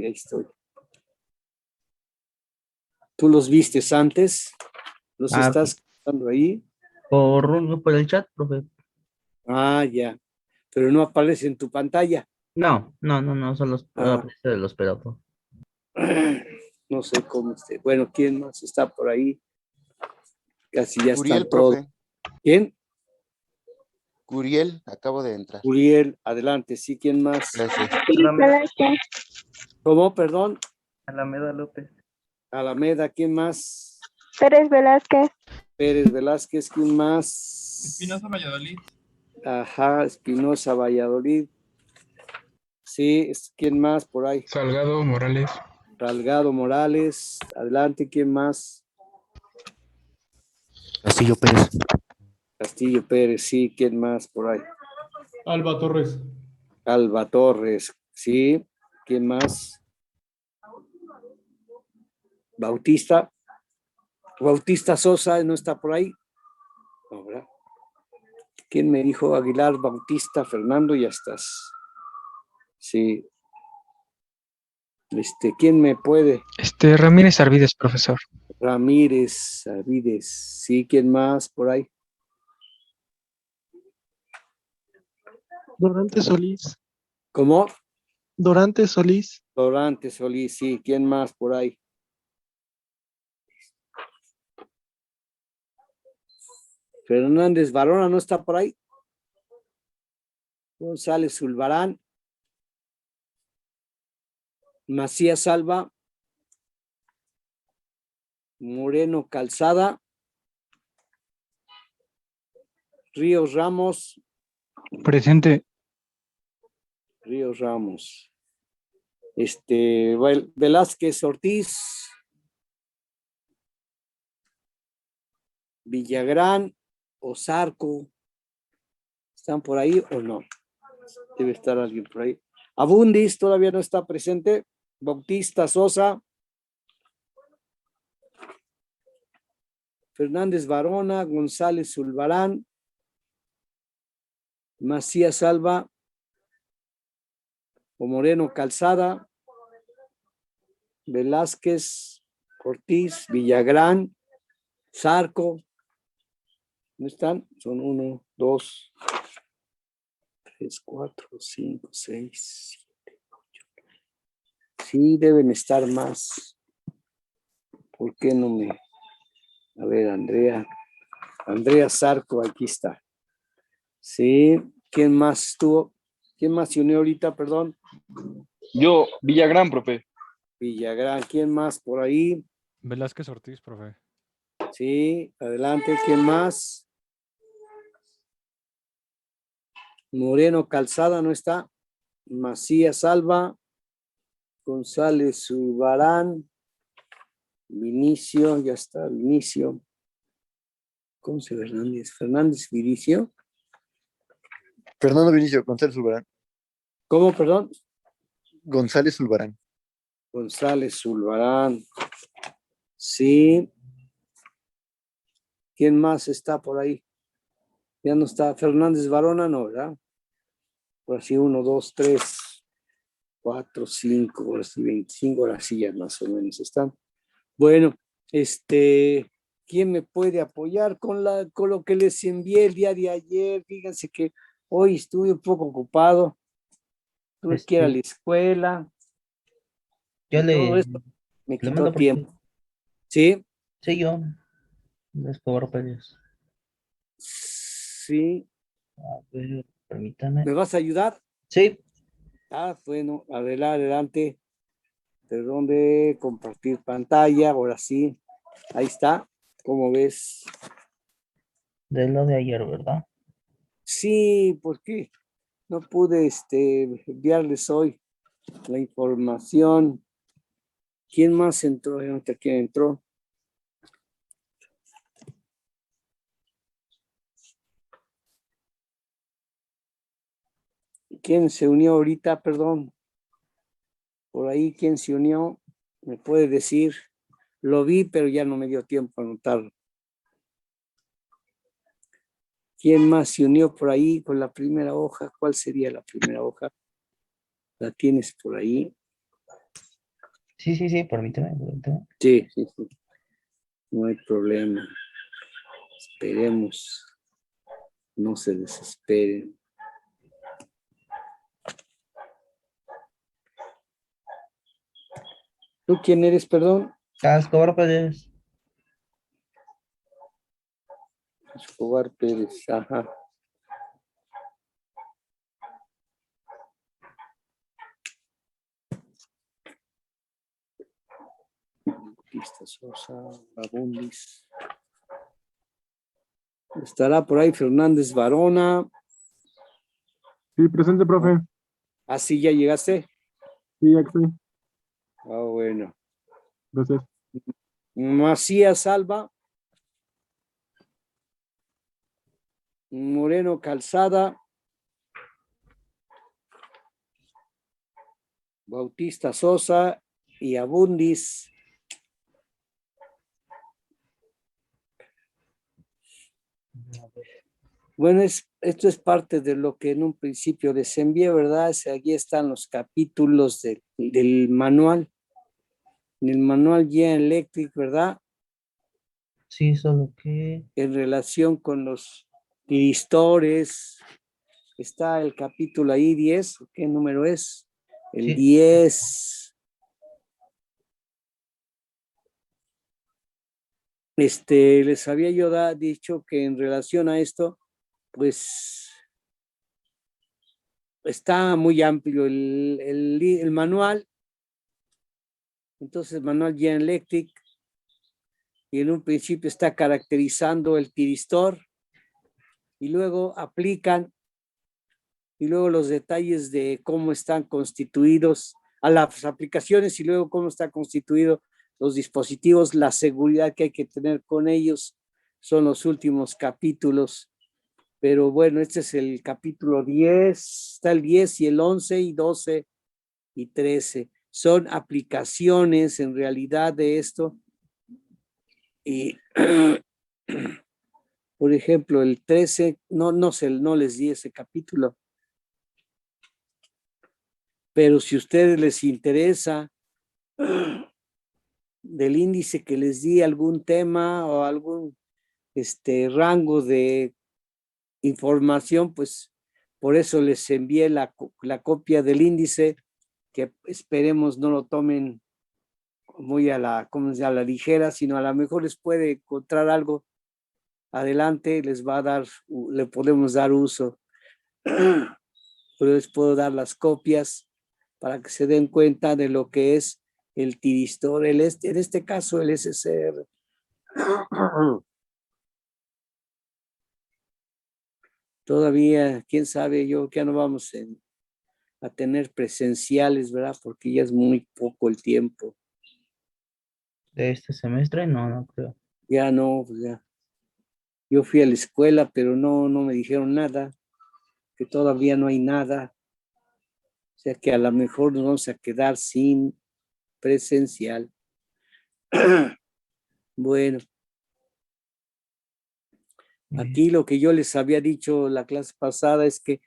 ahí estoy. ¿Tú los vistes antes? ¿Los estás contando ahí? Por el chat, profe. Ah, ya. Pero no aparece en tu pantalla. No, son los Ah, de los pelados. no sé cómo esté. Bueno, ¿quién más está por ahí? Casi ya Curiel, están todos. profe. ¿Quién? Curiel, acabo de entrar. Uriel, adelante. Sí, ¿quién más? Gracias. ¿Cómo? Perdón. Alameda López. Alameda, ¿quién más? Pérez Velázquez. Pérez Velázquez, ¿quién más? Espinosa Valladolid. Ajá, Espinosa Valladolid. Sí, ¿quién más por ahí? Salgado Morales. Salgado Morales. Adelante, ¿quién más? Castillo Pérez. Castillo Pérez, sí, ¿quién más por ahí? Alba Torres. Alba Torres, sí, ¿quién más? Bautista. Bautista Sosa, ¿no está por ahí? No, ¿verdad? ¿Quién me dijo? Aguilar, Bautista, Fernando, ya estás. Sí. ¿Quién me puede? Ramírez Arvides, profesor. Ramírez, Arvides, sí, ¿quién más por ahí? Dorante Solís. ¿Cómo? Dorante Solís. Dorante Solís, sí, ¿quién más por ahí? Fernández Varona, ¿no está por ahí? González Zulbarán. Macías Alba. Moreno Calzada. Ríos Ramos. Presente. Ríos Ramos. Velázquez Ortiz. Villagrán o Zarco. ¿Están por ahí o no? Debe estar alguien por ahí. Abundis todavía no está presente. Bautista Sosa. Fernández Varona, González Zulbarán. Macías Alba. O Moreno Calzada. Velázquez Ortiz, Villagrán, Zarco. ¿No están? Son 1, 2, 3, 4, 5, 6, 7, 8. Sí, deben estar más. ¿Por qué no me...? A ver, Andrea Zarco, aquí está. Sí, ¿quién más estuvo? ¿Quién más se unió ahorita, perdón? Yo, Villagrán, profe. Villagrán, ¿quién más por ahí? Velázquez Ortiz, profe. Sí, adelante, ¿quién más? Moreno Calzada, ¿no está? Macías Alba, González Zulbarán, Vinicio, ya está, Vinicio. ¿Cómo se llama Fernández? Fernández Vinicio. Fernando Vinicio, González Zulbarán. ¿Cómo, perdón? González Zulbarán. González Zulbarán. Sí. ¿Quién más está por ahí? Ya no está. Fernández Varona, no, ¿verdad? Por así 1, 2, 3, 4, 5, ahora sí 25, ahora sí ya más o menos están. Bueno, ¿quién me puede apoyar con lo que les envié el día de ayer? Fíjense que hoy estuve un poco ocupado, tuve que ir a la escuela, Yo todo esto me le quitó mando por tiempo. ¿Sí? Sí, yo. Escobar Pérez. Sí. A ver, permítame. ¿Me vas a ayudar? Sí. Bueno, adelante. Perdón de compartir pantalla, ahora sí. Ahí está. ¿Cómo ves? De lo de ayer, ¿verdad? Sí, porque no pude enviarles hoy la información. ¿Quién más entró? ¿Quién entró? ¿Quién se unió ahorita? Perdón. Por ahí, ¿quién se unió? ¿Me puede decir? Lo vi, pero ya no me dio tiempo a anotarlo. ¿Quién más se unió por ahí con la primera hoja? ¿Cuál sería la primera hoja? ¿La tienes por ahí? Sí, permíteme. Sí, sí, sí. No hay problema. Esperemos. No se desesperen. ¿Tú quién eres, perdón? Escobar Pérez. Escobar Pérez. Ajá. Bautista Sosa, Abundis. Estará por ahí Fernández Varona. Sí, presente, profe. Ah, sí, ya llegaste. Sí, ya estoy. Ah, bueno. Gracias. Macías Alba. Moreno Calzada. Bautista Sosa y Abundis. Bueno, esto es parte de lo que en un principio les envié, ¿verdad? Aquí están los capítulos del manual. En el manual General Electric, ¿verdad? Sí, solo que... En relación con los diristores. Está el capítulo ahí 10. ¿Qué número es? El Sí. 10. Les había yo dicho que en relación a esto, pues está muy amplio el manual. Entonces, manual General Electric, y en un principio está caracterizando el tiristor, y luego aplican, y luego los detalles de cómo están constituidos a las aplicaciones, y luego cómo está constituido los dispositivos, la seguridad que hay que tener con ellos, son los últimos capítulos. Pero bueno, este es el capítulo 10, está el 10 y el 11 y 12 y 13. Son aplicaciones en realidad de esto. Y, por ejemplo, el 13, no les di ese capítulo. Pero si a ustedes les interesa del índice que les di algún tema o algún rango de información, pues por eso les envié la copia del índice, que esperemos no lo tomen muy a la ligera, sino a lo mejor les puede encontrar algo adelante, le podemos dar uso. Pero les puedo dar las copias para que se den cuenta de lo que es el tiristor, en este caso el SCR. Todavía, quién sabe, yo que ya no vamos a tener presenciales, ¿verdad? Porque ya es muy poco el tiempo. De este semestre, no creo. Ya no, pues ya. Yo fui a la escuela, pero no me dijeron nada, que todavía no hay nada. O sea que a lo mejor nos vamos a quedar sin presencial. Bueno, aquí lo que yo les había dicho la clase pasada es que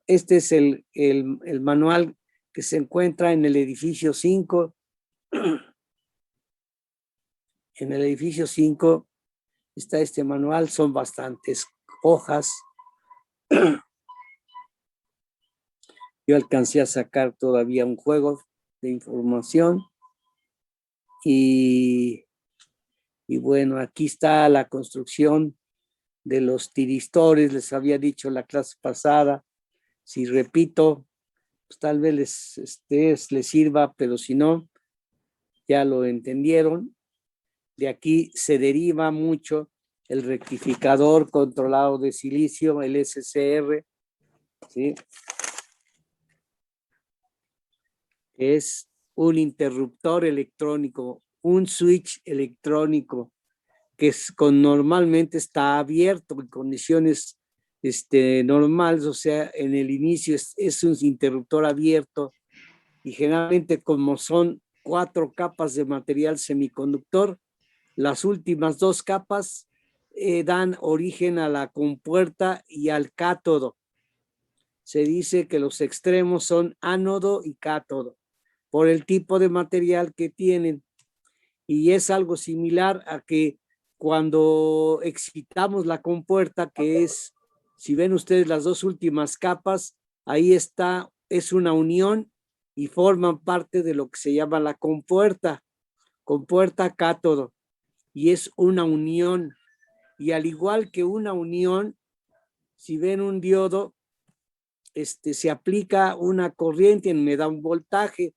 este es el manual que se encuentra en el edificio 5. En el edificio 5 está este manual, son bastantes hojas. Yo alcancé a sacar todavía un juego de información y bueno, aquí está la construcción de los tiristores, les había dicho la clase pasada. Si repito, pues tal vez les sirva, pero si no, ya lo entendieron. De aquí se deriva mucho el rectificador controlado de silicio, el SCR, ¿sí? Es un interruptor electrónico, un switch electrónico que normalmente está abierto en condiciones normales, o sea, en el inicio es un interruptor abierto, y generalmente como son 4 capas de material semiconductor, las últimas 2 capas dan origen a la compuerta y al cátodo. Se dice que los extremos son ánodo y cátodo. por el tipo de material que tienen. Y es algo similar a que cuando excitamos la compuerta, que es, si ven ustedes las dos últimas capas, ahí está, es una unión y forman parte de lo que se llama la compuerta cátodo, y es una unión. Y al igual que una unión, si ven un diodo, se aplica una corriente, me da un voltaje,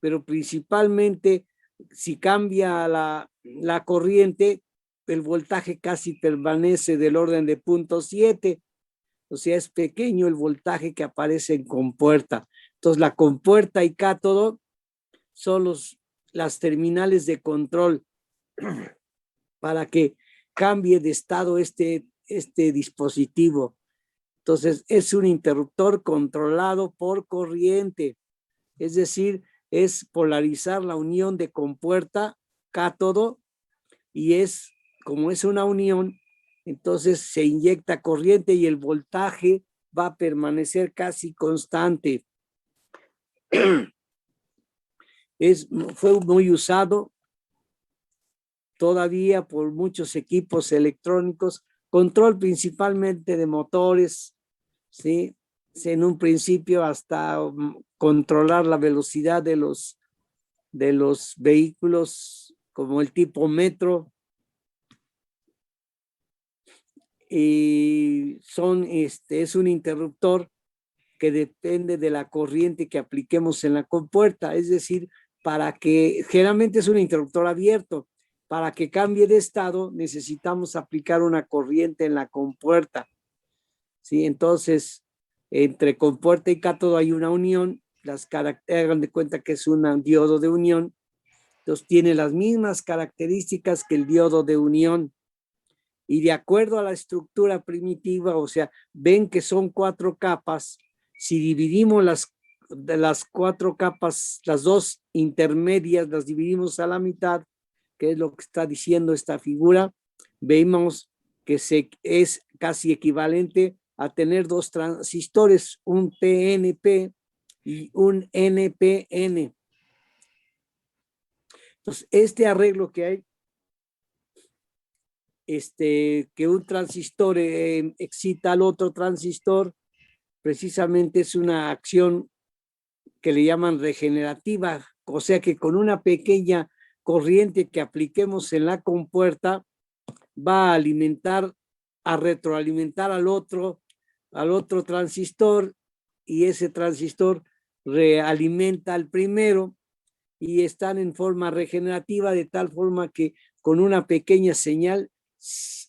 pero principalmente si cambia la corriente, el voltaje casi permanece del orden de 0.7, o sea, es pequeño el voltaje que aparece en compuerta. Entonces, la compuerta y cátodo son las terminales de control para que cambie de estado este dispositivo. Entonces, es un interruptor controlado por corriente, es decir, es polarizar la unión de compuerta cátodo, y como es una unión, entonces se inyecta corriente y el voltaje va a permanecer casi constante. Fue muy usado todavía por muchos equipos electrónicos, control principalmente de motores, ¿sí? En un principio hasta controlar la velocidad de los vehículos como el tipo metro, y es un interruptor que depende de la corriente que apliquemos en la compuerta, es decir, generalmente es un interruptor abierto, para que cambie de estado necesitamos aplicar una corriente en la compuerta, ¿sí? Entonces, entre compuerta y cátodo hay una unión, hagan de cuenta que es un diodo de unión, entonces tiene las mismas características que el diodo de unión, y de acuerdo a la estructura primitiva, o sea, ven que son 4 capas, si dividimos las 4 capas, las dos intermedias, las dividimos a la mitad, que es lo que está diciendo esta figura, vemos que es casi equivalente a tener 2 transistores, un PNP y un NPN. Entonces, este arreglo que hay, que un transistor excita al otro transistor, precisamente es una acción que le llaman regenerativa, o sea que con una pequeña corriente que apliquemos en la compuerta va a retroalimentar al otro transistor, y ese transistor realimenta al primero, y están en forma regenerativa de tal forma que con una pequeña señal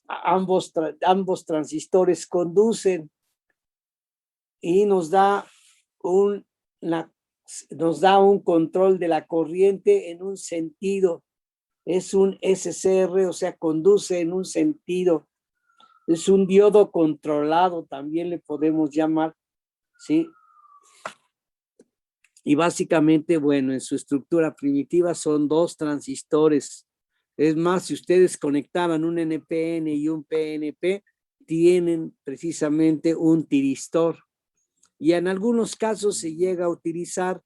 ambos transistores conducen, y nos da un control de la corriente en un sentido. Es un SCR, o sea, conduce en un sentido. Es un diodo controlado, también le podemos llamar, ¿sí? Y básicamente, bueno, en su estructura primitiva son 2 transistores. Es más, si ustedes conectaban un NPN y un PNP, tienen precisamente un tiristor. Y en algunos casos se llega a utilizar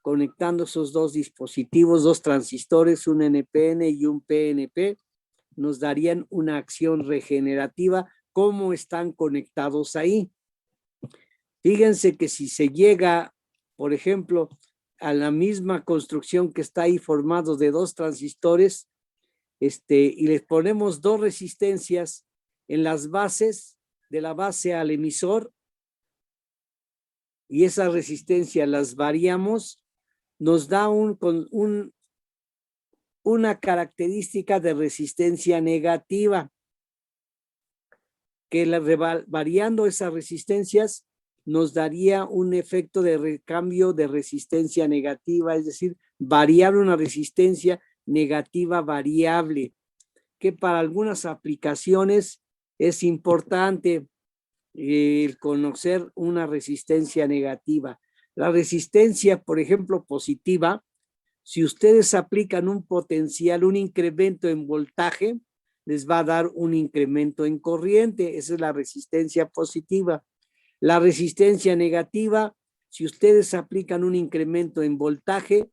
conectando esos 2 dispositivos, 2 transistores, un NPN y un PNP, nos darían una acción regenerativa, como están conectados ahí. Fíjense que si se llega, por ejemplo, a la misma construcción que está ahí formado de 2 transistores, y les ponemos 2 resistencias en las bases, de la base al emisor, y esas resistencias las variamos, nos da una característica de resistencia negativa, que variando esas resistencias nos daría un efecto de recambio de resistencia negativa, es decir, variable, una resistencia negativa variable, que para algunas aplicaciones es importante el conocer una resistencia negativa. La resistencia, por ejemplo, positiva, si ustedes aplican un potencial, un incremento en voltaje, les va a dar un incremento en corriente. Esa es la resistencia positiva. La resistencia negativa, si ustedes aplican un incremento en voltaje,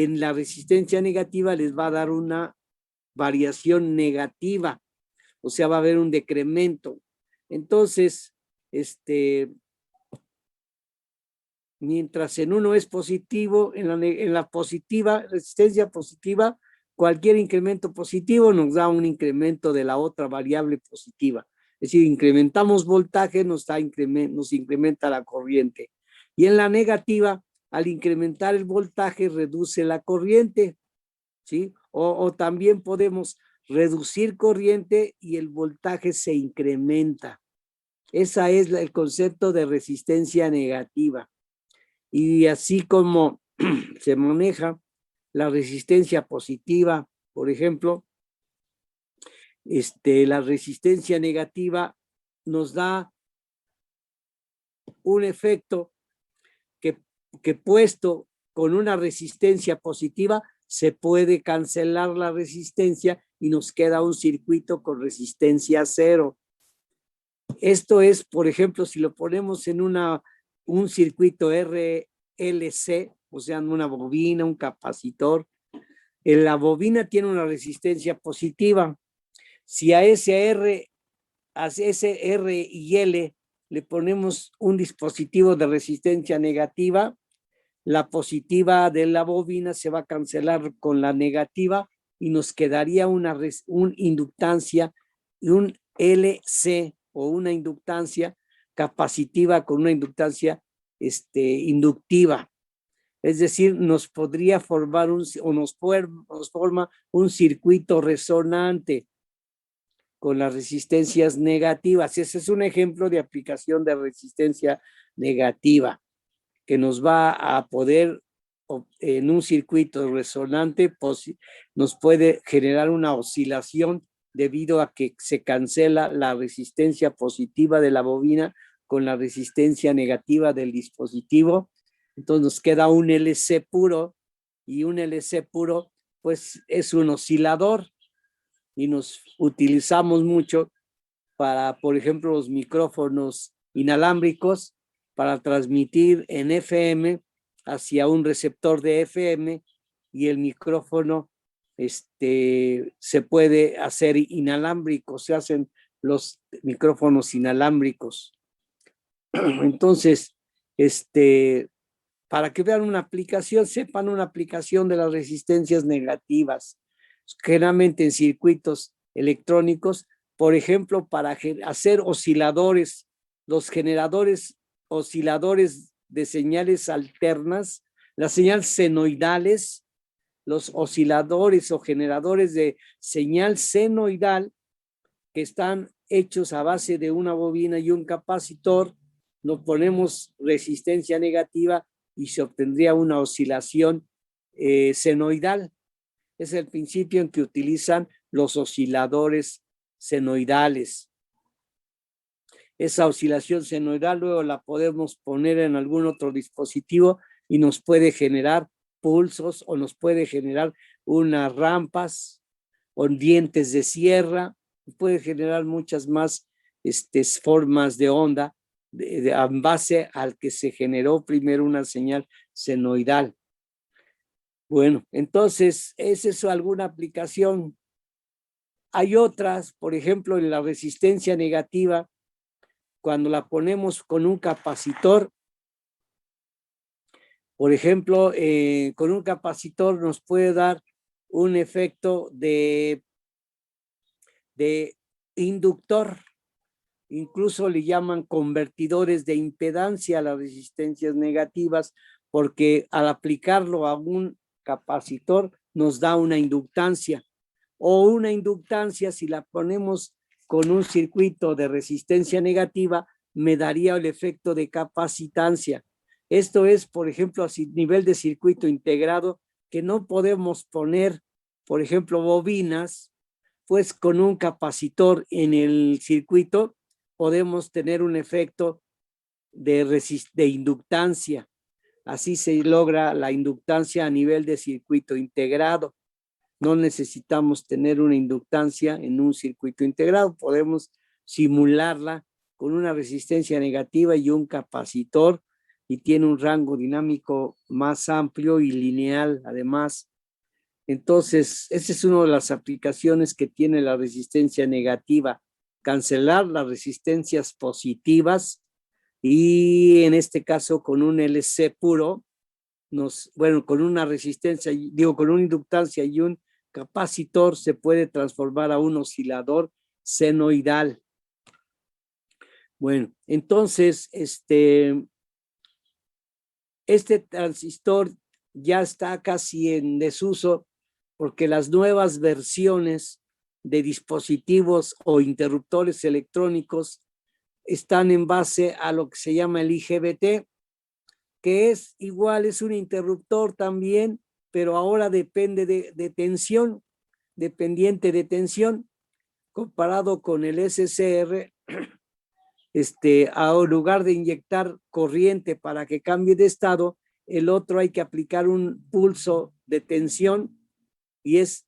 en la resistencia negativa les va a dar una variación negativa, o sea, va a haber un decremento. Entonces, mientras en uno es positivo, en la positiva, resistencia positiva, cualquier incremento positivo nos da un incremento de la otra variable positiva. Es decir, incrementamos voltaje, nos incrementa la corriente. Y en la negativa, al incrementar el voltaje, reduce la corriente, ¿sí? O también podemos reducir corriente y el voltaje se incrementa. Ese es el concepto de resistencia negativa. Y así como se maneja la resistencia positiva, por ejemplo, la resistencia negativa nos da un efecto que puesto con una resistencia positiva se puede cancelar la resistencia y nos queda un circuito con resistencia cero. Esto es, por ejemplo, si lo ponemos en un circuito RLC, o sea, una bobina, un capacitor, la bobina tiene una resistencia positiva. Si a ese R y L le ponemos un dispositivo de resistencia negativa, la positiva de la bobina se va a cancelar con la negativa y nos quedaría una inductancia y un LC o una inductancia capacitiva con una inductancia inductiva. Es decir, nos podría formar nos forma un circuito resonante con las resistencias negativas. Ese es un ejemplo de aplicación de resistencia negativa que nos va a poder, en un circuito resonante, nos puede generar una oscilación debido a que se cancela la resistencia positiva de la bobina con la resistencia negativa del dispositivo. Entonces nos queda un LC puro, y un LC puro pues es un oscilador y nos utilizamos mucho para, por ejemplo, los micrófonos inalámbricos para transmitir en FM hacia un receptor de FM, y el micrófono se puede hacer inalámbrico, se hacen los micrófonos inalámbricos. Entonces, para que vean una aplicación, sepan una aplicación de las resistencias negativas, generalmente en circuitos electrónicos, por ejemplo, para hacer osciladores, los generadores osciladores de señales alternas, las señales senoidales, los osciladores o generadores de señal senoidal que están hechos a base de una bobina y un capacitor, lo ponemos resistencia negativa y se obtendría una oscilación senoidal. Es el principio en que utilizan los osciladores senoidales. Esa oscilación senoidal luego la podemos poner en algún otro dispositivo y nos puede generar pulsos o nos puede generar unas rampas o dientes de sierra, puede generar muchas más formas de onda en base al que se generó primero una señal senoidal. Bueno, entonces, ¿es eso alguna aplicación? Hay otras, por ejemplo, en la resistencia negativa, cuando la ponemos con un capacitor, por ejemplo, con un capacitor nos puede dar un efecto de inductor. Incluso le llaman convertidores de impedancia a las resistencias negativas, porque al aplicarlo a un capacitor nos da una inductancia, o una inductancia si la ponemos con un circuito de resistencia negativa me daría el efecto de capacitancia. Esto es, por ejemplo, a nivel de circuito integrado, que no podemos poner, por ejemplo, bobinas, pues con un capacitor en el circuito podemos tener un efecto de inductancia. Así se logra la inductancia a nivel de circuito integrado. No necesitamos tener una inductancia en un circuito integrado, podemos simularla con una resistencia negativa y un capacitor y tiene un rango dinámico más amplio y lineal además. Entonces, esa es una de las aplicaciones que tiene la resistencia negativa, cancelar las resistencias positivas y en este caso con un LC puro, con una resistencia, con una inductancia y un capacitor se puede transformar a un oscilador senoidal. Bueno, entonces, este transistor ya está casi en desuso porque las nuevas versiones de dispositivos o interruptores electrónicos están en base a lo que se llama el IGBT, que es igual, es un interruptor también, pero ahora depende de tensión, dependiente de tensión, comparado con el SCR, a lugar de inyectar corriente para que cambie de estado, el otro hay que aplicar un pulso de tensión y es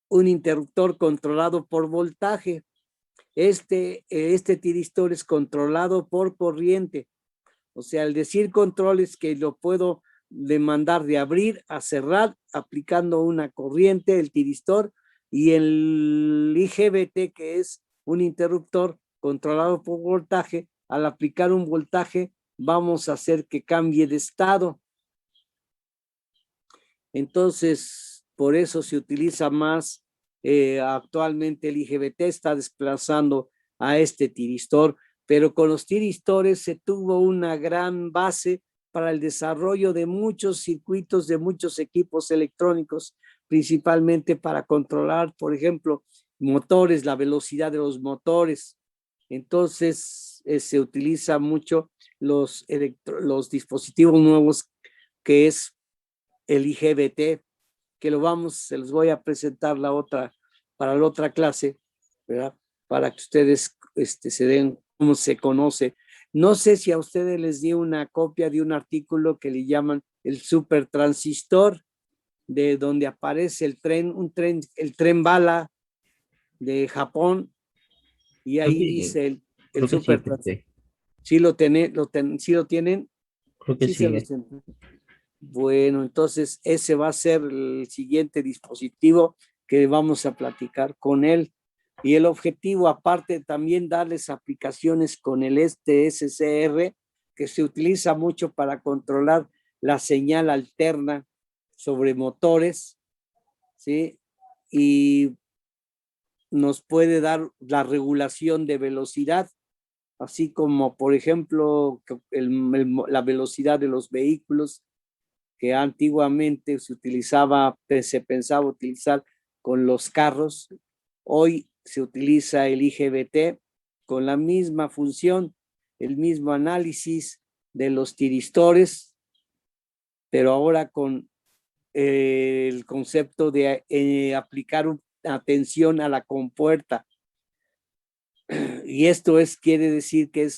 un interruptor controlado por voltaje. Este tiristor es controlado por corriente. O sea, al decir control es que lo puedo demandar de abrir a cerrar aplicando una corriente, el tiristor, y el IGBT, que es un interruptor controlado por voltaje, al aplicar un voltaje vamos a hacer que cambie de estado. Entonces, por eso se utiliza más actualmente el IGBT, está desplazando a este tiristor, pero con los tiristores se tuvo una gran base para el desarrollo de muchos circuitos, de muchos equipos electrónicos, principalmente para controlar, por ejemplo, motores, la velocidad de los motores. Entonces, se utiliza mucho los dispositivos nuevos, que es el IGBT, que se los voy a presentar para la otra clase, ¿verdad? Para que ustedes se den cómo se conoce. No sé si a ustedes les di una copia de un artículo que le llaman el supertransistor, de donde aparece el tren bala de Japón, y ahí dice el Creo que sí, supertransistor. ¿Sí lo tienen? creo que Sí, sí. Bueno, entonces ese va a ser el siguiente dispositivo que vamos a platicar con él. Y el objetivo, aparte, también darles aplicaciones con el SCR, que se utiliza mucho para controlar la señal alterna sobre motores, ¿sí? Y nos puede dar la regulación de velocidad, así como, por ejemplo, la velocidad de los vehículos, que antiguamente se pensaba utilizar con los carros. Hoy se utiliza el IGBT con la misma función, el mismo análisis de los tiristores, pero ahora con el concepto de aplicar atención a la compuerta. Y esto quiere decir que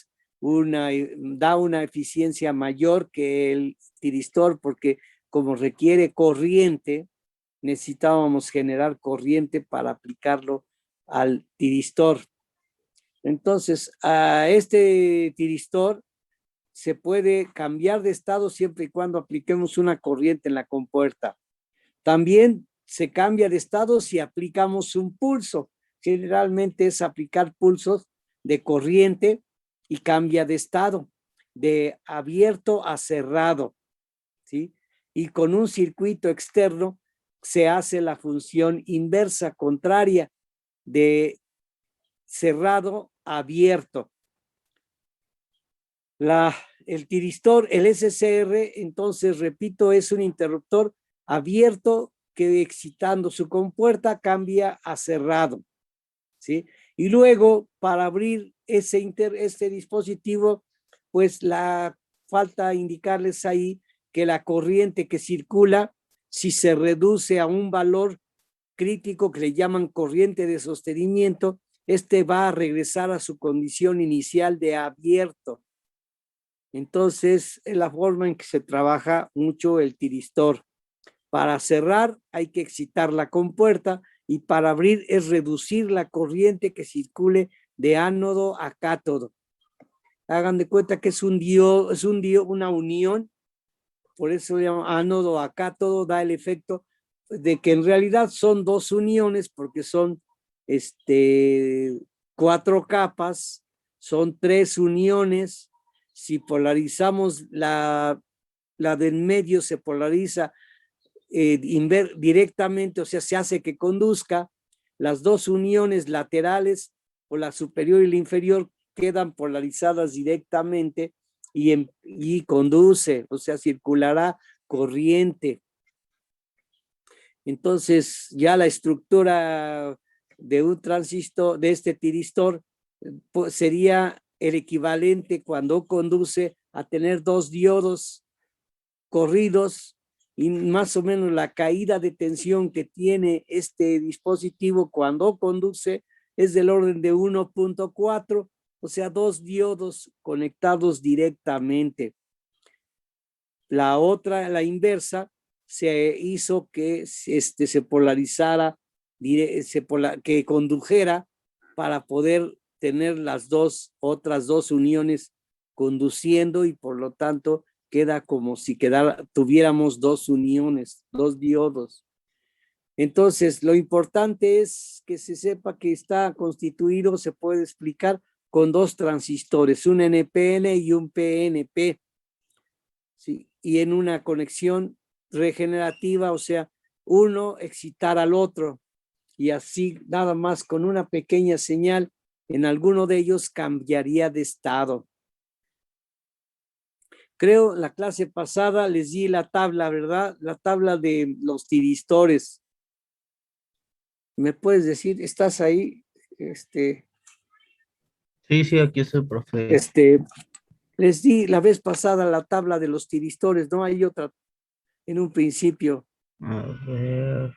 da una eficiencia mayor que el tiristor, porque como requiere corriente, necesitábamos generar corriente para aplicarlo al tiristor. Entonces, a este tiristor se puede cambiar de estado siempre y cuando apliquemos una corriente en la compuerta. También se cambia de estado si aplicamos un pulso. Generalmente es aplicar pulsos de corriente y cambia de estado, de abierto a cerrado, ¿sí? Y con un circuito externo se hace la función inversa, contraria, de cerrado a abierto. El tiristor, el SCR, entonces, repito, es un interruptor abierto que excitando su compuerta cambia a cerrado, ¿sí? Y luego, para abrir este dispositivo, pues falta indicarles ahí que la corriente que circula, si se reduce a un valor crítico que le llaman corriente de sostenimiento, va a regresar a su condición inicial de abierto. Entonces, es la forma en que se trabaja mucho el tiristor. Para cerrar hay que excitar la compuerta y para abrir es reducir la corriente que circule de ánodo a cátodo. Hagan de cuenta que es un diodo, una unión, por eso se llama ánodo. Acá todo da el efecto de que en realidad son dos uniones, porque son 4 capas, son 3 uniones. Si polarizamos la del medio, se polariza directamente, o sea, se hace que conduzca. Las dos uniones laterales, o la superior y la inferior, quedan polarizadas directamente y conduce, o sea, circulará corriente. Entonces, ya la estructura de un transistor, de este tiristor, sería el equivalente cuando conduce a tener 2 diodos corridos, y más o menos la caída de tensión que tiene este dispositivo cuando conduce es del orden de 1.4, o sea, 2 diodos conectados directamente. La otra, la inversa, se hizo que se polarizara, que condujera para poder tener las otras dos uniones conduciendo, y por lo tanto queda como si tuviéramos 2 uniones, 2 diodos. Entonces, lo importante es que se sepa que está constituido, se puede explicar, con 2 transistores, un NPN y un PNP, ¿sí? Y en una conexión regenerativa, o sea, uno excitar al otro, y así nada más con una pequeña señal en alguno de ellos cambiaría de estado. Creo la clase pasada les di la tabla, ¿verdad? La tabla de los tiristores. ¿Me puedes decir, estás ahí? Sí, aquí estoy, profe. Les di la vez pasada la tabla de los tiristores, ¿no? Hay otra en un principio. A ver.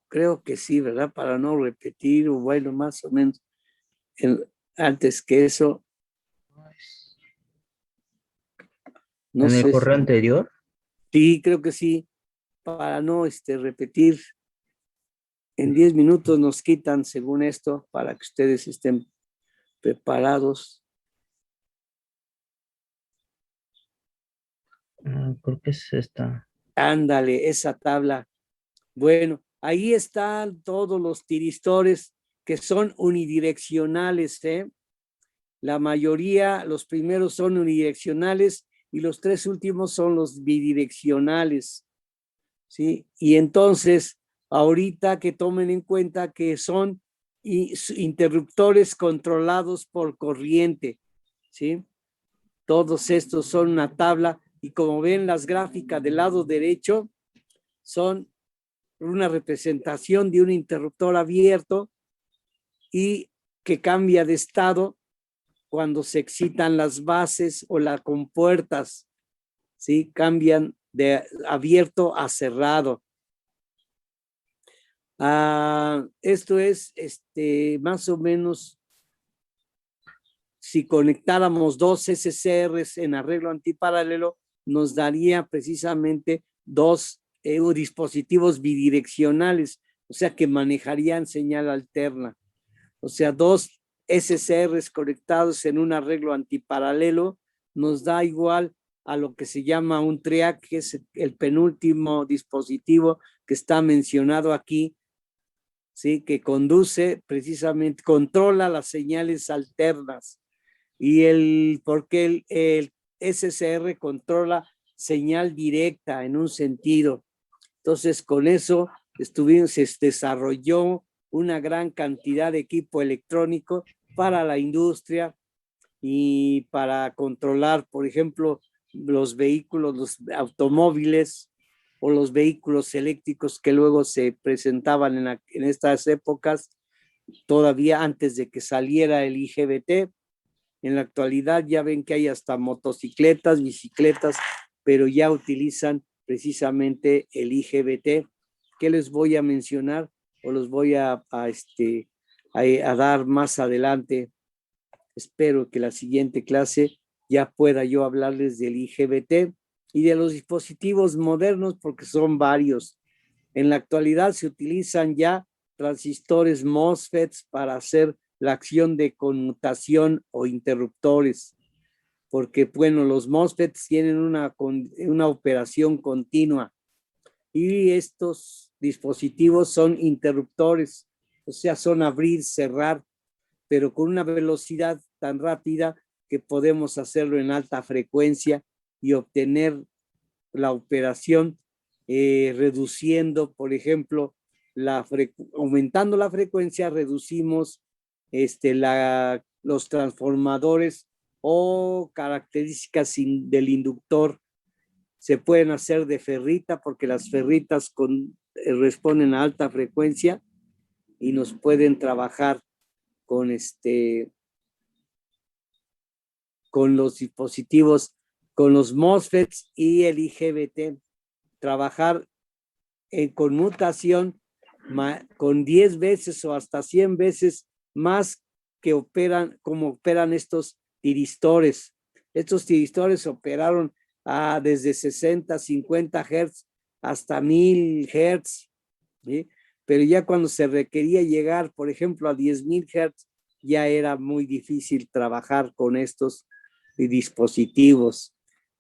Creo que sí, ¿verdad? Para no repetir, o bueno, más o menos. Antes que eso, no ¿En el sé. correo anterior? Sí, creo que sí, para no repetir. En 10 minutos nos quitan, según esto, para que ustedes estén preparados. Creo que es esta. Ándale, esa tabla. Bueno, ahí están todos los tiristores que son unidireccionales, ¿eh? La mayoría, los primeros son unidireccionales y los 3 últimos son los bidireccionales, ¿sí? Y entonces, ahorita que tomen en cuenta que son interruptores controlados por corriente, ¿sí? Todos estos son una tabla, y como ven las gráficas del lado derecho son una representación de un interruptor abierto y que cambia de estado cuando se excitan las bases o las compuertas, ¿sí? Cambian de abierto a cerrado. Esto es más o menos, si conectáramos 2 SCRs en arreglo antiparalelo, nos daría precisamente 2 dispositivos bidireccionales, o sea que manejarían señal alterna. O sea, 2 SCRs conectados en un arreglo antiparalelo nos da igual a lo que se llama un TRIAC, que es el penúltimo dispositivo que está mencionado aquí, ¿sí? Que conduce precisamente, controla las señales alternas. Y porque el SCR controla señal directa en un sentido. Entonces, con eso se desarrolló una gran cantidad de equipo electrónico para la industria y para controlar, por ejemplo, los vehículos, los automóviles o los vehículos eléctricos que luego se presentaban en estas épocas, todavía antes de que saliera el IGBT. En la actualidad ya ven que hay hasta motocicletas, bicicletas, pero ya utilizan precisamente el IGBT, que les voy a mencionar o los voy a dar más adelante. Espero que la siguiente clase ya pueda yo hablarles del IGBT y de los dispositivos modernos, porque son varios. En la actualidad se utilizan ya transistores MOSFETs para hacer la acción de conmutación o interruptores, porque bueno, los MOSFETs tienen una operación continua y estos dispositivos son interruptores, o sea, son abrir, cerrar, pero con una velocidad tan rápida que podemos hacerlo en alta frecuencia y obtener la operación reduciendo, por ejemplo, aumentando la frecuencia, reducimos los transformadores o características del inductor. Se pueden hacer de ferrita porque las ferritas responden a alta frecuencia y nos pueden trabajar con con los dispositivos, con los MOSFETs y el IGBT, trabajar en conmutación con 10 veces o hasta 100 veces más que como operan estos tiristores. Estos tiristores operaron desde 60, 50 Hz hasta 1000 Hz, ¿sí? Pero ya cuando se requería llegar, por ejemplo, a 10,000 Hz, ya era muy difícil trabajar con estos dispositivos.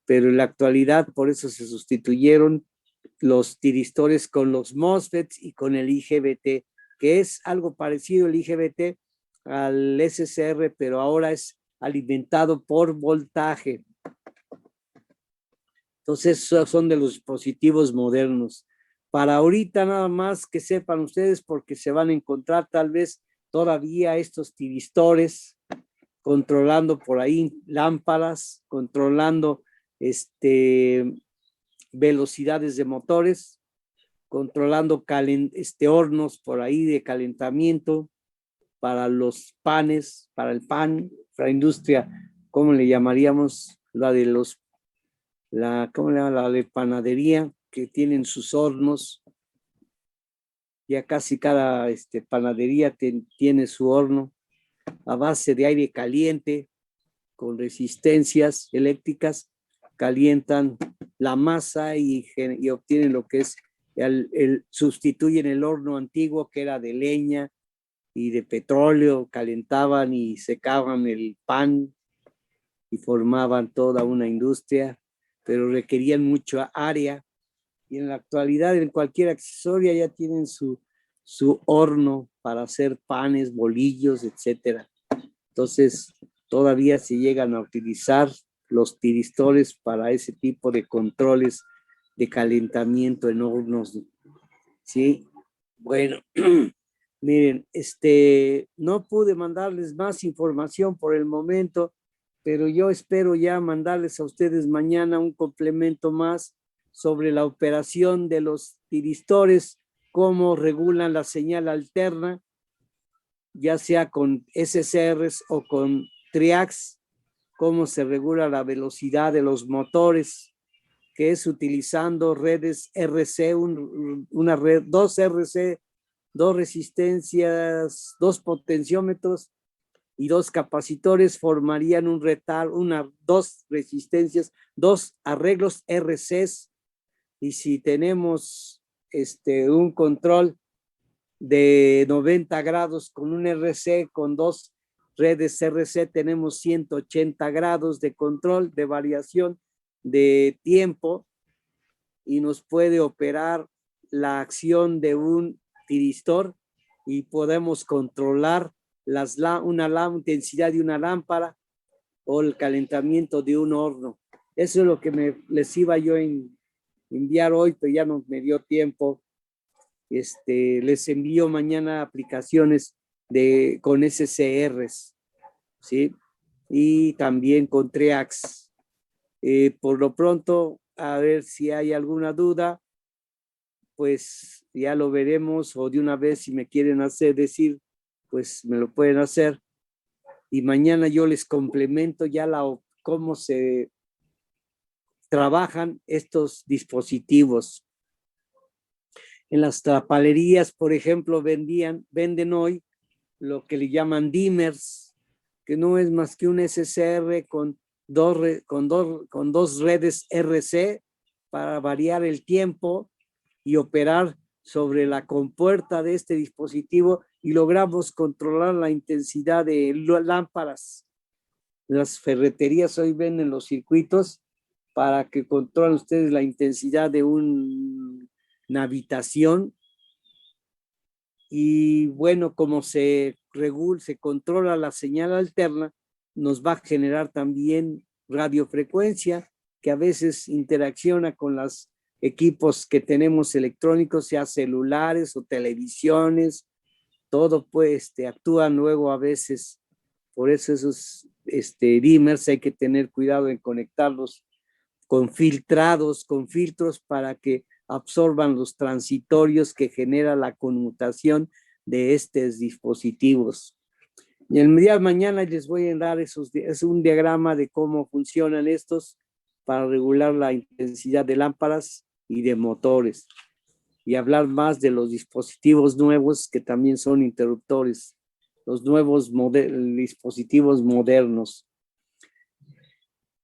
Pero en la actualidad, por eso se sustituyeron los tiristores con los MOSFETs y con el IGBT, que es algo parecido el IGBT al SCR, pero ahora es alimentado por voltaje. Entonces, esos son de los dispositivos modernos. Para ahorita nada más que sepan ustedes, porque se van a encontrar tal vez todavía estos tiristores controlando por ahí lámparas, controlando velocidades de motores, controlando hornos por ahí de calentamiento para los panes, para el pan, para la industria, ¿cómo le llamaríamos? ¿Cómo le llaman? La de panadería, que tienen sus hornos. Ya casi cada panadería tiene su horno a base de aire caliente con resistencias eléctricas, calientan la masa y obtienen lo que es, sustituyen el horno antiguo que era de leña y de petróleo, calentaban y secaban el pan y formaban toda una industria, pero requerían mucha área. Y en la actualidad, en cualquier accesoria ya tienen su horno para hacer panes, bolillos, etcétera. Entonces, todavía se llegan a utilizar los tiristores para ese tipo de controles de calentamiento en hornos. ¿Sí? Bueno, miren, no pude mandarles más información por el momento, pero yo espero ya mandarles a ustedes mañana un complemento más sobre la operación de los tiristores, cómo regulan la señal alterna, ya sea con SCRs o con TRIACs, cómo se regula la velocidad de los motores, que es utilizando redes RC, una red, 2 RC, 2 resistencias, 2 potenciómetros y 2 capacitores formarían un retar, 2 resistencias, 2 arreglos RCs. Y si tenemos un control de 90 grados con un RC, con 2 redes RC, tenemos 180 grados de control, de variación de tiempo, y nos puede operar la acción de un tiristor y podemos controlar una intensidad de una lámpara o el calentamiento de un horno. Eso es lo que les iba yo a enviar hoy, pero ya no me dio tiempo. Les envío mañana aplicaciones con SCRs, ¿sí? Y también con TRIACs. Por lo pronto, a ver si hay alguna duda, pues ya lo veremos, o de una vez si me quieren decir, pues me lo pueden hacer. Y mañana yo les complemento ya cómo se trabajan estos dispositivos. En las trapalerías, por ejemplo, venden hoy lo que le llaman dimmers, que no es más que un SCR con dos redes RC para variar el tiempo y operar sobre la compuerta de este dispositivo y logramos controlar la intensidad de lámparas. Las ferreterías hoy venden los circuitos para que controlen ustedes la intensidad de una habitación. Y bueno, como se controla la señal alterna, nos va a generar también radiofrecuencia que a veces interacciona con los equipos que tenemos electrónicos, sea celulares o televisiones, todo pues actúan luego a veces. Por eso esos dimmers hay que tener cuidado en conectarlos con filtros para que absorban los transitorios que genera la conmutación de estos dispositivos. Y el día de mañana les voy a dar es un diagrama de cómo funcionan estos para regular la intensidad de lámparas y de motores. Y hablar más de los dispositivos nuevos que también son interruptores, los nuevos dispositivos modernos.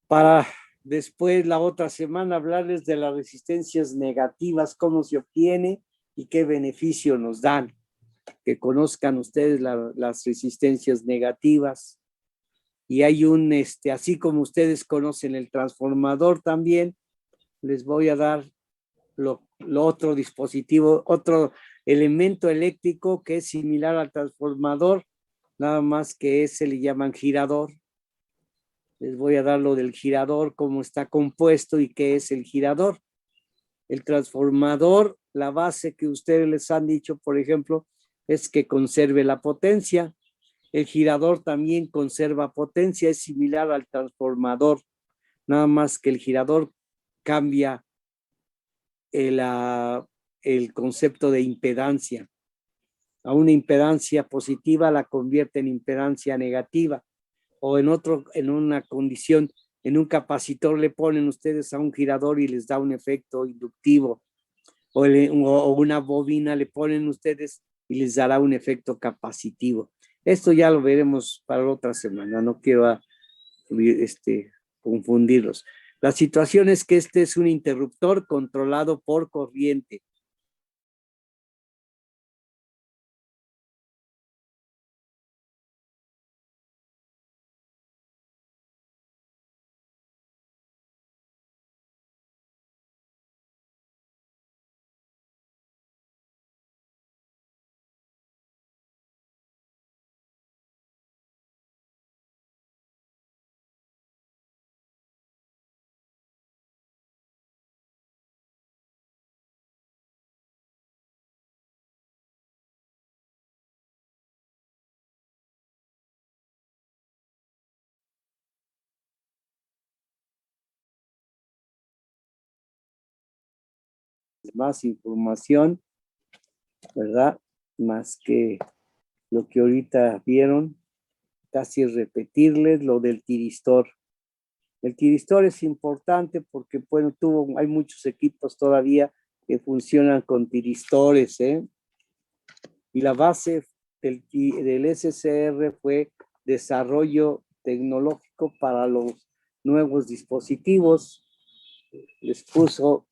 Para después la otra semana hablarles de las resistencias negativas, cómo se obtiene y qué beneficio nos dan. Que conozcan ustedes las resistencias negativas. Y hay así como ustedes conocen el transformador también, les voy a dar lo otro dispositivo, otro elemento eléctrico que es similar al transformador, nada más que se le llaman girador. Les voy a dar lo del girador, cómo está compuesto y qué es el girador. El transformador, la base que ustedes les han dicho, por ejemplo, es que conserve la potencia. El girador también conserva potencia, es similar al transformador, nada más que el girador cambia el concepto de impedancia. A una impedancia positiva la convierte en impedancia negativa, o en una condición, en un capacitor le ponen ustedes a un girador y les da un efecto inductivo, o una bobina le ponen ustedes y les dará un efecto capacitivo. Esto ya lo veremos para la otra semana, no quiero confundirlos. La situación es que este es un interruptor controlado por corriente. Más información, ¿verdad? Más que lo que ahorita vieron, casi repetirles lo del tiristor. El tiristor es importante porque, bueno, hay muchos equipos todavía que funcionan con tiristores, ¿eh? Y la base del SCR fue desarrollo tecnológico para los nuevos dispositivos. Les puso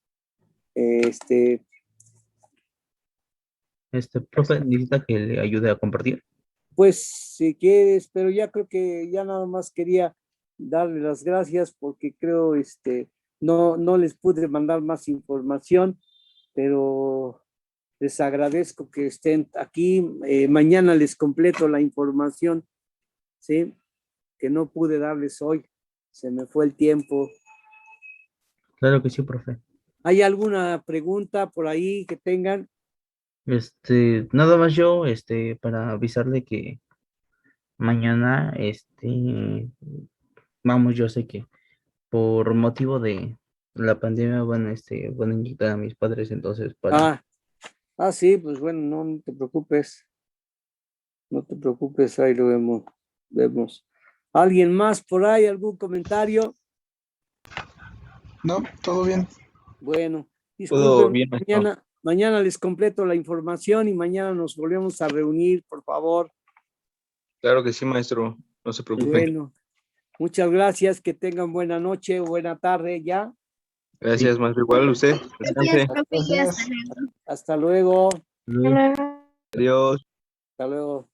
Profe, necesita que le ayude a compartir. pues si quieres, pero ya creo que ya nada más quería darle las gracias porque creo no les pude mandar más información, pero les agradezco que estén aquí. Mañana les completo la información, ¿sí? Que no pude darles hoy. Se me fue el tiempo. Claro que sí, profe. ¿Hay alguna pregunta por ahí que tengan? Nada más yo, para avisarle que mañana, vamos, yo sé que por motivo de la pandemia van a invitar a mis padres, entonces Sí, pues bueno, no te preocupes. No te preocupes, ahí lo vemos. ¿Alguien más por ahí? ¿Algún comentario? No, todo bien. Bueno, Todo disculpen, bien, maestro. mañana les completo la información y mañana nos volvemos a reunir, por favor. Claro que sí, maestro. No se preocupe. Bueno, muchas gracias, que tengan buena noche o buena tarde ya. Gracias, maestro. Igual usted. Descanse. Gracias, profe, y hasta luego. Hasta luego. Luego. Adiós. Hasta luego.